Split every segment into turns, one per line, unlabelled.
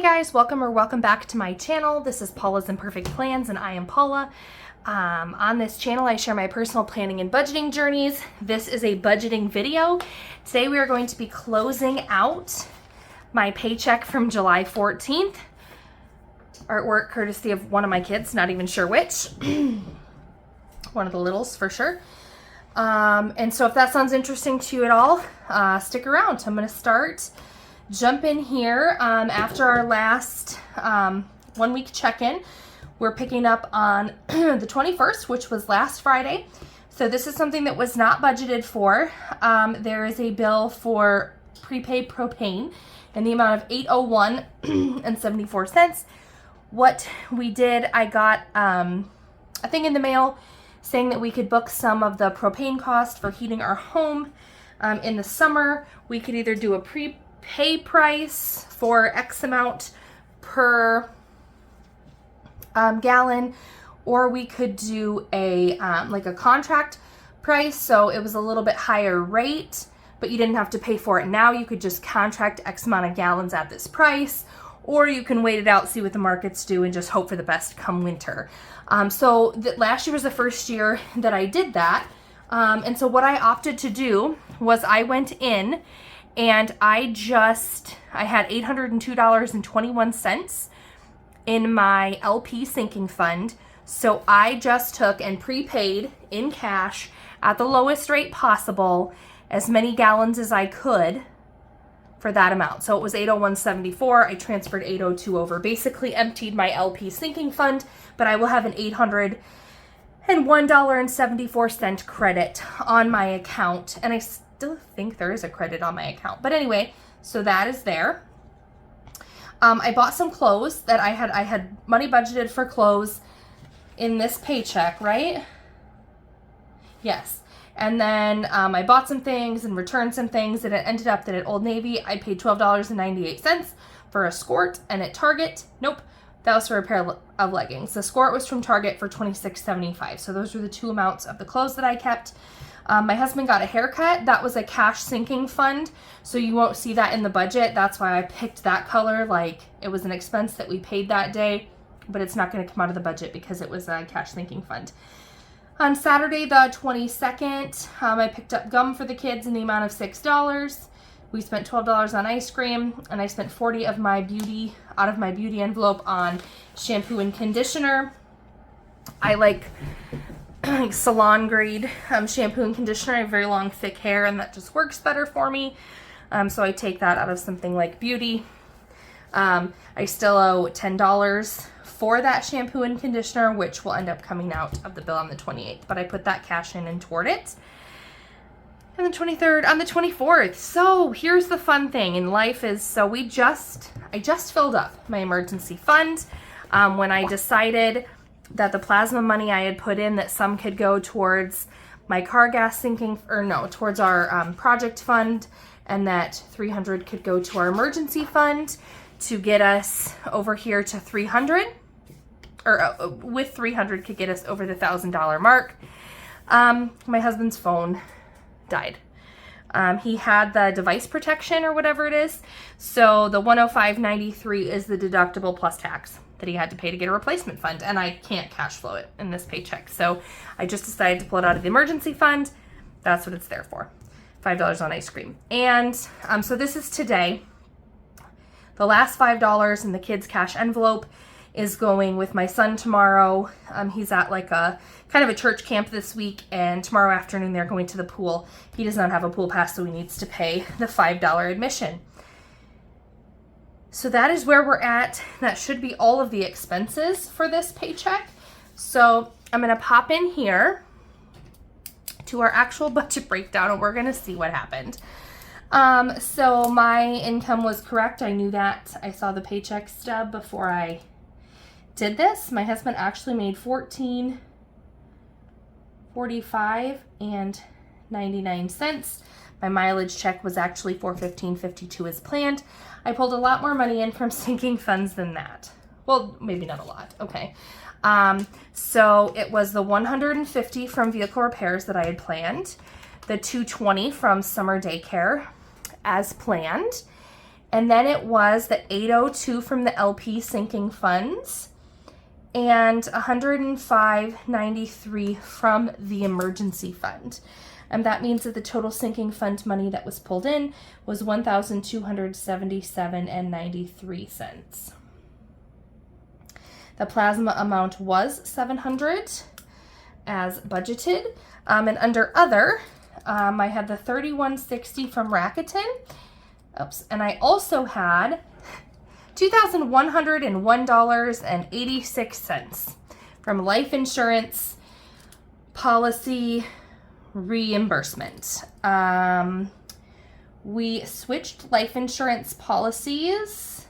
guys, welcome back to my channel. This is Paula's Imperfect Plans and I am Paula. On this channel I share my personal planning and budgeting journeys. This is a budgeting video. Today we are going to be closing out my paycheck from July 14th. Artwork courtesy of one of my kids, not even sure which. One of the littles for sure. And so if that sounds interesting to you at all, stick around. I'm going to jump in here after our last 1 week check-in. We're picking up on the 21st, which was last Friday. So this is something that was not budgeted for. There is a bill for prepaid propane in the amount of $801.74. What we did, I got a thing in the mail saying that we could book some of the propane cost for heating our home in the summer. We could either do a prepay price for X amount per gallon, or we could do a like a contract price, so it was a little bit higher rate, but you didn't have to pay for it now. You could just contract X amount of gallons at this price, or you can wait it out, see what the markets do, and just hope for the best come winter. So last year was the first year that I did that. And so what I opted to do was I went in and I had $802.21 in my LP sinking fund. So I just took and prepaid in cash at the lowest rate possible as many gallons as I could for that amount. So it was $801.74. I transferred $802 over, basically emptied my LP sinking fund, but I will have an $801.74 credit on my account. And I still think there is a credit on my account. But anyway, so that is there. I bought some clothes that I had money budgeted for clothes in this paycheck, right? Yes. And then I bought some things and returned some things, and it ended up that at Old Navy I paid $12.98 for a skirt, and at Target, nope, that was for a pair of leggings. The skirt was from Target for $26.75. So those were the two amounts of the clothes that I kept. My husband got a haircut. That was a cash sinking fund, so you won't see that in the budget. That's why I picked that color. Like, it was an expense that we paid that day, but it's not going to come out of the budget because it was a cash sinking fund. On Saturday the 22nd, I picked up gum for the kids in the amount of $6. We spent $12 on ice cream, and I spent $40 of my beauty out of my beauty envelope on shampoo and conditioner. I like salon grade shampoo and conditioner. I have very long thick hair, and that just works better for me. So I take that out of something like beauty. I still owe $10 for that shampoo and conditioner, which will end up coming out of the bill on the 28th, but I put that cash in and toward it. And the 23rd, on the 24th. So here's the fun thing in life is, so I just filled up my emergency fund. When I decided that the plasma money I had put in, that some could go towards my car gas sinking, or no, towards our project fund, and that $300 could go to our emergency fund to get us over here to $300, or with $300 could get us over the $1,000 mark. My husband's phone died. He had the device protection or whatever it is, so the $105.93 is the deductible plus tax that he had to pay to get a replacement fund, and I can't cash flow it in this paycheck, so I just decided to pull it out of the emergency fund. That's what it's there for. $5 on ice cream. And so this is today. The last $5 in the kids' cash envelope is going with my son tomorrow. He's at like a kind of a church camp this week, and tomorrow afternoon they're going to the pool. He does not have a pool pass, so he needs to pay the $5 admission. So that is where we're at. That should be all of the expenses for this paycheck. So I'm going to pop in here to our actual budget breakdown, and we're going to see what happened. So my income was correct. I knew that. I saw the paycheck stub before I did this. My husband actually made $14.45.99. My mileage check was actually $415.52 as planned. I pulled a lot more money in from sinking funds than that. Well, maybe not a lot. Okay. So it was the $150 from vehicle repairs that I had planned, the $220 from summer daycare as planned, And then it was the 802 from the LP sinking funds and 105.93 from the emergency fund. And that means that the total sinking fund money that was pulled in was $1,277.93. The plasma amount was $700 as budgeted. And under other, I had the $31.60 from Rakuten. Oops. And I also had $2,101.86 from life insurance policy reimbursement. We switched life insurance policies.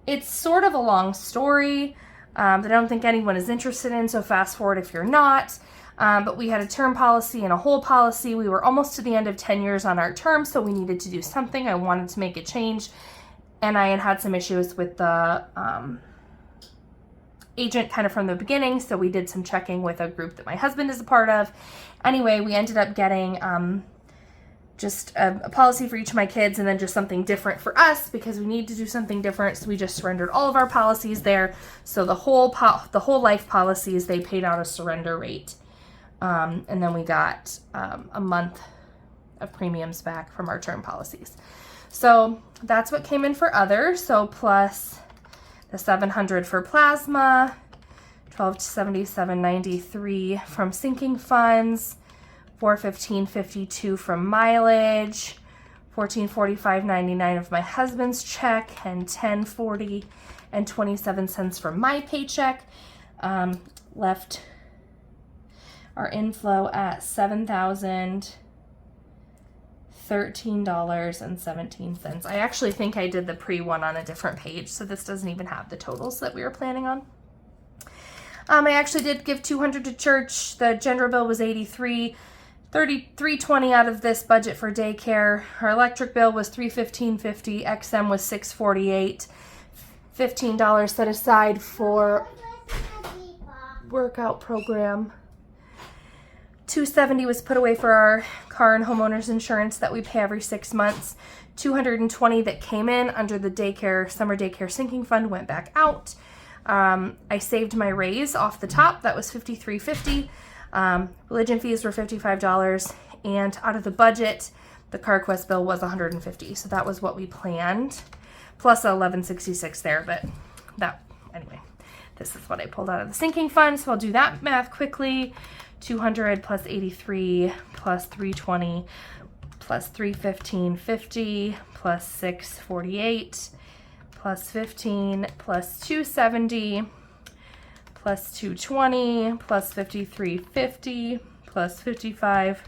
It's sort of a long story that I don't think anyone is interested in, so fast forward if you're not. But we had a term policy and a whole policy. We were almost to the end of 10 years on our term, so we needed to do something. I wanted to make a change, and I had some issues with the agent kind of from the beginning, so we did some checking with a group that my husband is a part of. Anyway, we ended up getting just a policy for each of my kids and then just something different for us because we need to do something different, so we just surrendered all of our policies there. So the whole life policies, they paid out a surrender rate. And then we got a month of premiums back from our term policies. So that's what came in for other. So plus the $700 for plasma, $1,277.93 from sinking funds, $415.52 from mileage, $1445.99 of my husband's check, and $1040.27 from my paycheck. Left our inflow at $7,013.17. I actually think I did the pre-one on a different page, so this doesn't even have the totals that we were planning on. I actually did give $200 to church. The general bill was $83. $33.20 out of this budget for daycare. Our electric bill was $315.50. XM was $648. $15 set aside for workout program. $270 was put away for our car and homeowners insurance that we pay every 6 months. $220 that came in under the summer daycare sinking fund went back out. I saved my raise off the top. That was $53.50. Religion fees were $55, and out of the budget, the CarQuest bill was $150. So that was what we planned, plus $11.66 there. But anyway, this is what I pulled out of the sinking fund. So I'll do that math quickly. 200 plus 83 plus 320 plus 315.50 plus 648 plus 15 plus 270 plus 220 plus 53.50 plus 55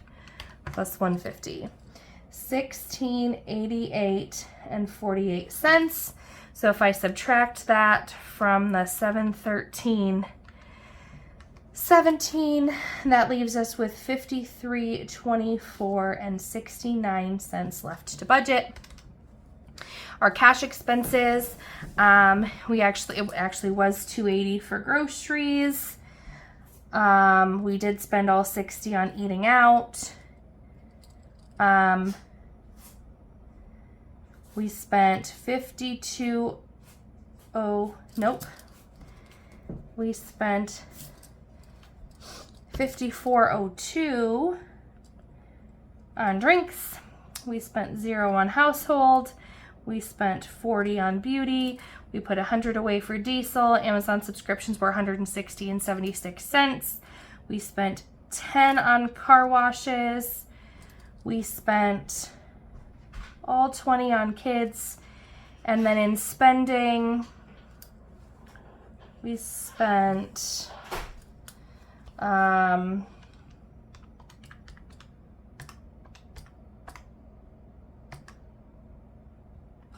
plus 150. 1688 cents. So if I subtract that from the 713.17, that leaves us with 53.24 left to budget. Our cash expenses, it actually was $280 for groceries. We did spend all $60 on eating out. We spent we spent $54.02 on drinks. We spent $0 on household. We spent $40 on beauty. We put $100 away for diesel. Amazon subscriptions were $160.76. We spent $10 on car washes. We spent all $20 on kids. And then in spending, we spent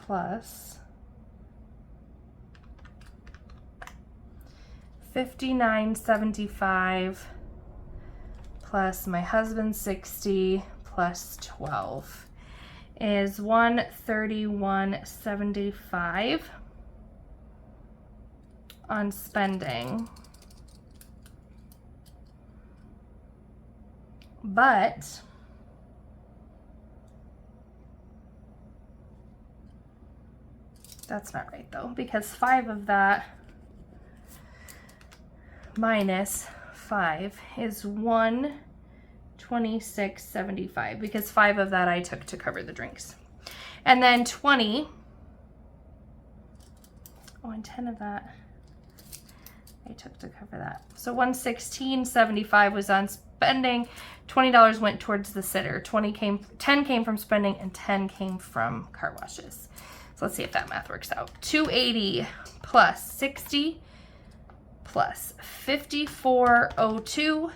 plus $59.75 plus my husband's $60 plus $12 is $131.75 on spending. But That's not right though, because 5 of that minus 5 is 126.75, because 5 of that I took to cover the drinks. And then 20, oh, and 10 of that I took to cover that. So 116.75 was on spending. $20 went towards the sitter. 10 came from spending, and 10 came from car washes. So let's see if that math works out. 280 plus 60 plus 5402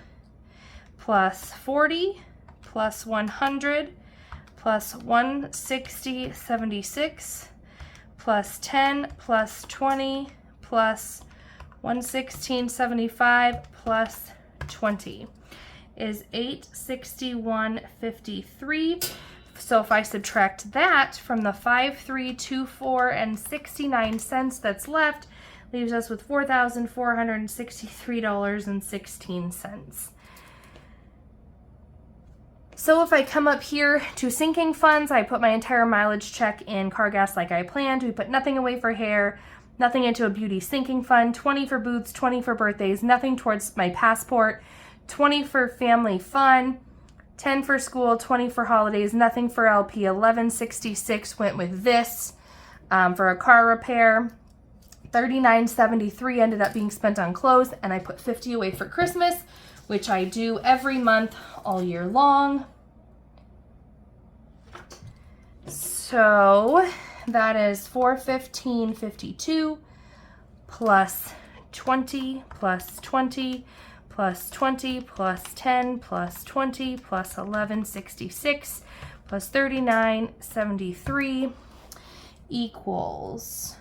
plus 40 plus 100 plus 160.76 plus 10 plus 20 plus 116.75 plus 20 is 861.53. So if I subtract that from the 5,324 and 69 cents that's left, leaves us with $4,463.16. So if I come up here to sinking funds, I put my entire mileage check in car gas like I planned. We put nothing away for hair, nothing into a beauty sinking fund, 20 for boots, 20 for birthdays, nothing towards my passport, 20 for family fun, 10 for school, 20 for holidays, nothing for LP, 1166 went with this for a car repair, 39.73 ended up being spent on clothes, and I put 50 away for Christmas, which I do every month all year long. So that is 415.52 plus 20 plus 20 plus 20 plus 10 plus 20 plus 1166 plus 39.73 equals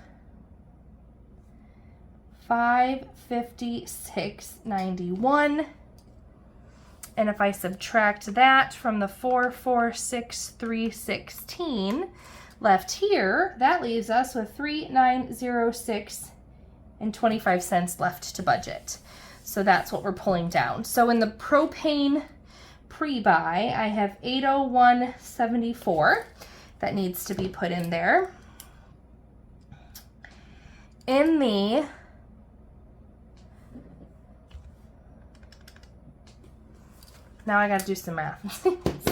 556.91. And if I subtract that from the 446.316 left here, that leaves us with 3,906 and 25 cents left to budget. So that's what we're pulling down. So in the propane pre-buy, I have 801.74 that needs to be put in there. In the now I gotta do some math.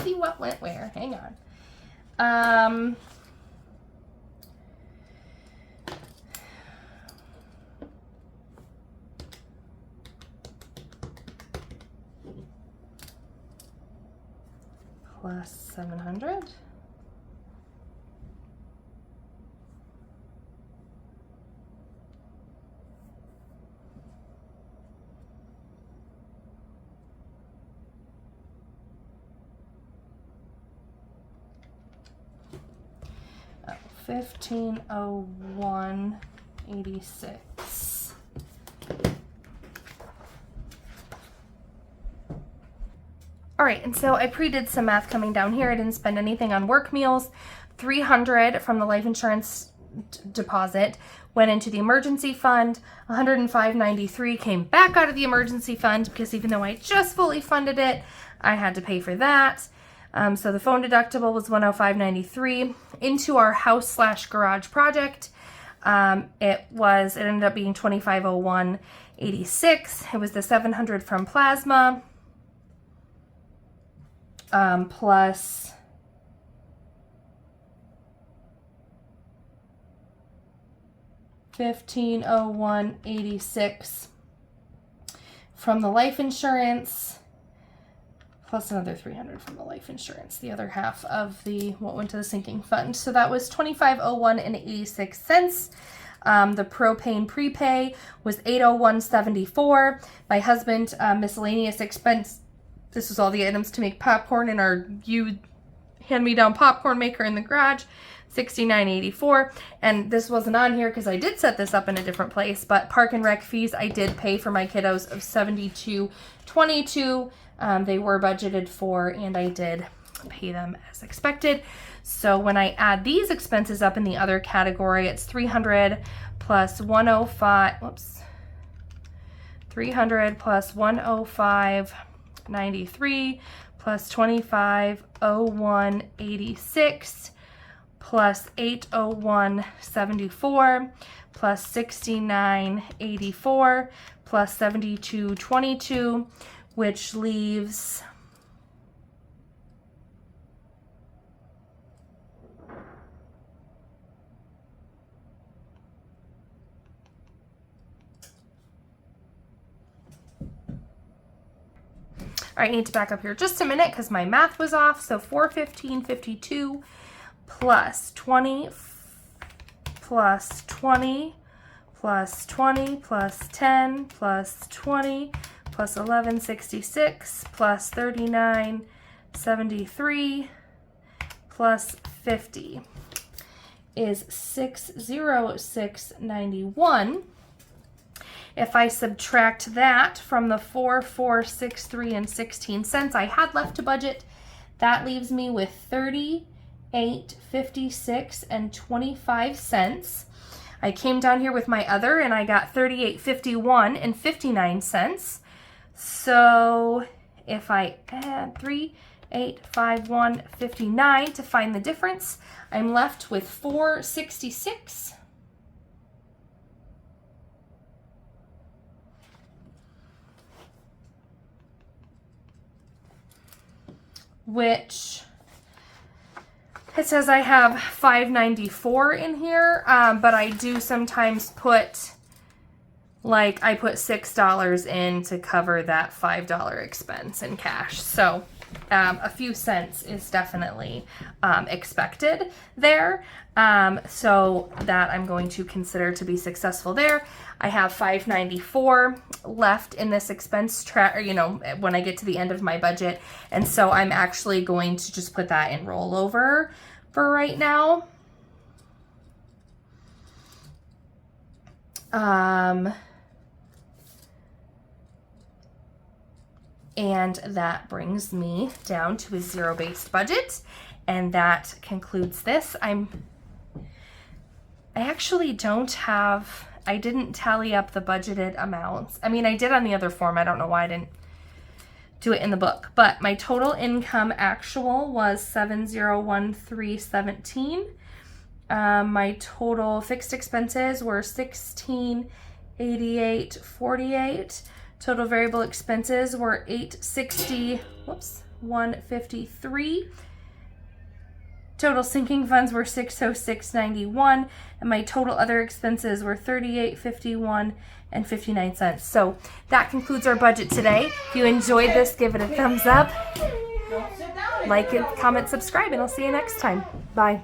See what went where. Hang on. Plus 700. Oh, 1501.86. All right, and so I pre-did some math coming down here. I didn't spend anything on work meals. 300 from the life insurance deposit went into the emergency fund. 105.93 came back out of the emergency fund because even though I just fully funded it, I had to pay for that. So the phone deductible was 105.93 into our house/garage project. It ended up being 2501.86. It was the 700 from plasma. Plus $1,501.86 from the life insurance, plus another 300 from the life insurance, the other half of what went to the sinking fund. So that was $25.01.86. The propane prepay was $801.74. My husband, miscellaneous expense. This was all the items to make popcorn in our hand-me-down popcorn maker in the garage, $69.84. And this wasn't on here because I did set this up in a different place, but park and rec fees I did pay for my kiddos of $72.22. They were budgeted for, and I did pay them as expected. So when I add these expenses up in the other category, it's 300 plus 105, whoops, 300 plus 105.93 plus 2501.86 plus 801.74 plus 69.84 plus 72.22, which leaves I need to back up here just a minute because my math was off. So 415.52 plus 20 plus 20 plus 20 plus 10 plus 20 plus 1166 plus 39.73 plus 50 is 606.91. If I subtract that from the 4,463 and 16 cents I had left to budget, that leaves me with 38.56 and 25 cents. I came down here with my other and I got 38.51 and 59 cents. So if I add 3,851.59 to find the difference, I'm left with 466. Which it says I have $5.94 in here, but I do sometimes put, like, I put $6 in to cover that $5 expense in cash. So a few cents is definitely expected there. So that I'm going to consider to be successful there. I have $5.94 left in this expense track, you know, when I get to the end of my budget. And so I'm actually going to just put that in rollover for right now. And that brings me down to a zero-based budget. And that concludes this. I actually don't have, I didn't tally up the budgeted amounts. I mean, I did on the other form. I don't know why I didn't do it in the book. But my total income actual was $7,013.17. My total fixed expenses were $1688.48. Total variable expenses were $153. Total sinking funds were $606.91, and my total other expenses were $38.51 and 59 cents. So that concludes our budget today. If you enjoyed this, give it a thumbs up, like it, comment, subscribe, and I'll see you next time. Bye.